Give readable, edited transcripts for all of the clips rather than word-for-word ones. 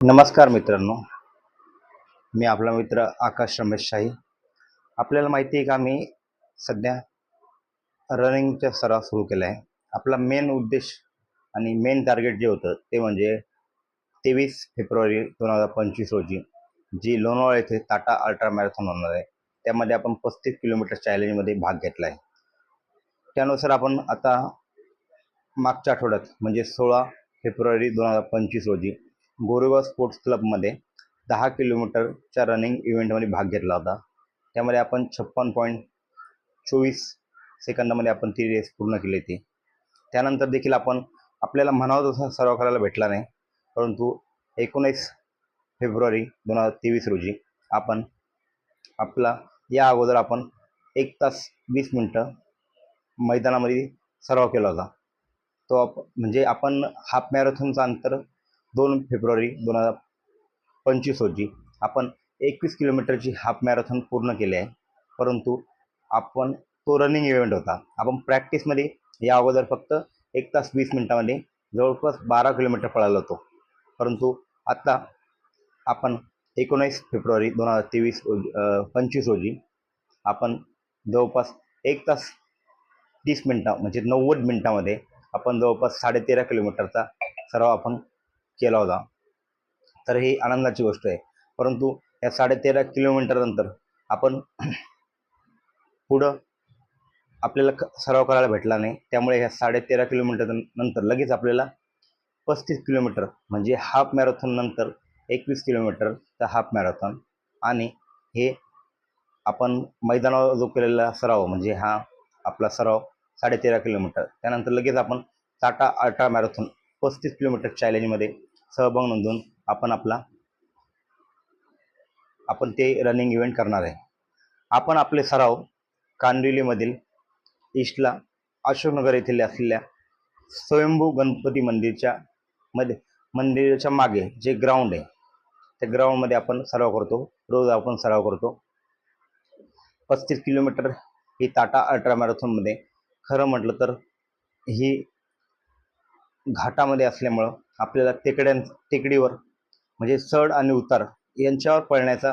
नमस्कार मित्रांनो, मी आपला मित्र आकाश रमेश शाही. आपल्याला माहिती आहे का, मी सध्या रनिंगचा सराव सुरू केला आहे. आपला मेन उद्देश आणि मेन टार्गेट जे होतं ते म्हणजे 23 फेब्रुवारी 2025 रोजी जी लोणावळा येथे टाटा अल्ट्रा मॅरेथॉन होणार आहे. त्यामध्ये आपण 35 किलोमीटर चॅलेंजमध्ये भाग घेतला आहे. त्यानुसार आपण आता मागच्या आठवड्यात म्हणजे 16 फेब्रुवारी 2025 रोजी गोरेगाव स्पोर्ट्स क्लबमध्ये 10 किलोमीटरच्या रनिंग इव्हेंटमध्ये भाग घेतला होता. त्यामध्ये आपण 56.24 सेकंदामध्ये आपण ती रेस पूर्ण केली होती. त्यानंतर देखील आपण आपल्याला म्हणावा तसा सराव करायला भेटला नाही, परंतु 19 फेब्रुवारी 2023 रोजी आपण आपला या अगोदर आपण 1 तास 20 मिनटं मैदानामध्ये सराव केला होता. तो म्हणजे आपण हाफ मॅरेथॉनचं अंतर 2 फेब्रुवारी 2025 रोजी आपण 21 किलोमीटरची हाफ मॅरेथॉन पूर्ण केली आहे. परंतु आपण तो रनिंग इव्हेंट होता. आपण प्रॅक्टिसमध्ये या अगोदर फक्त 1 तास 20 मिनटामध्ये जवळपास 12 किलोमीटर पळालो होतो. परंतु आत्ता आपण 19 फेब्रुवारी 2025 रोजी आपण जवळपास 1 तास 30 मिनटं म्हणजे 90 मिनटामध्ये आपण जवळपास 13.5 किलोमीटरचा सराव आपण केला होता. तर ही आनंदाची गोष्ट आहे. परंतु या 13.5 किलोमीटरनंतर आपण पुढं आपल्याला सराव करायला भेटला नाही. त्यामुळे ह्या 13.5 किलोमीटर नंतर लगेच आपल्याला 35 किलोमीटर म्हणजे हाफ मॅरेथॉन नंतर 21 किलोमीटरचा हाफ मॅरेथॉन आणि हे आपण मैदानावर जो केलेला सराव म्हणजे हा आपला सराव 13.5 किलोमीटर, त्यानंतर लगेच आपण टाटा अल्ट्रा मॅरेथॉन 35 किलोमीटर चॅलेंजमध्ये सहभाग नोंदवून आपण ते रनिंग इव्हेंट करणार आहे. आपण आपले सराव कांदिवलीमधील ईस्टला अशोकनगर येथील असलेल्या स्वयंभू गणपती मंदिराच्या मागे जे ग्राउंड आहे त्या ग्राउंडमध्ये आपण सराव करतो. रोज आपण सराव करतो. 35 किलोमीटर ही टाटा अल्ट्रा मॅरेथॉनमध्ये खरं म्हटलं तर ही घाटामध्ये असल्यामुळं आपल्याला टेकडीवर म्हणजे चढ आणि उतार यांच्यावर पळण्याचा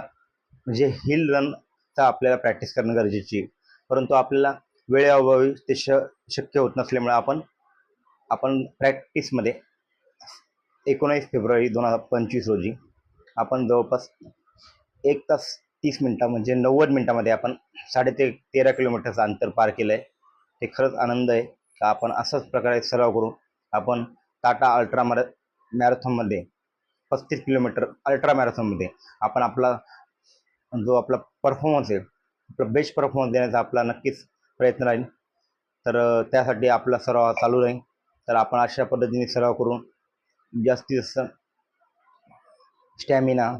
म्हणजे हिल रनचा आपल्याला प्रॅक्टिस करणं गरजेची आहे. परंतु आपल्याला वेळेअभावी ते शक्य होत नसल्यामुळे आपण प्रॅक्टिसमध्ये 19 फेब्रुवारी 2025 रोजी आपण जवळपास 1 तास 30 मिनटं म्हणजे 90 मिनटामध्ये आपण 13.5 किलोमीटरचं अंतर पार केलं आहे. ते खरंच आनंद आहे का आपण असाच प्रकारे सराव करून आपण टाटा अल्ट्रा मॅरेथॉनमध्ये 35 किलोमीटर अल्ट्रा मॅरेथॉनमध्ये आपण आपला परफॉर्मन्स आहे, आपला बेस्ट परफॉर्मन्स देण्याचा आपला नक्कीच प्रयत्न राहील. तर त्यासाठी आपला सराव चालू राहील. तर आपण अशा पद्धतीने सराव करून जास्तीत जास्त स्टॅमिना,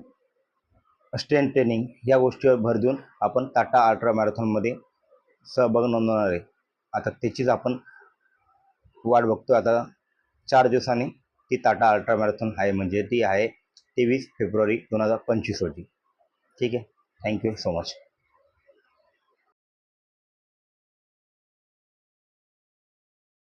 स्ट्रेंथ ट्रेनिंग या गोष्टीवर भर देऊन आपण टाटा अल्ट्रा मॅरेथॉनमध्ये सहभाग नोंदवणार आहे. आता त्याचीच आपण वाट बघतो. आता 4 दिवसांनी ती टाटा अल्ट्रा मॅरेथॉन आहे, म्हणजे ती आहे 23 फेब्रुवारी 2025 रोजी. ठीक आहे. Thank you so much.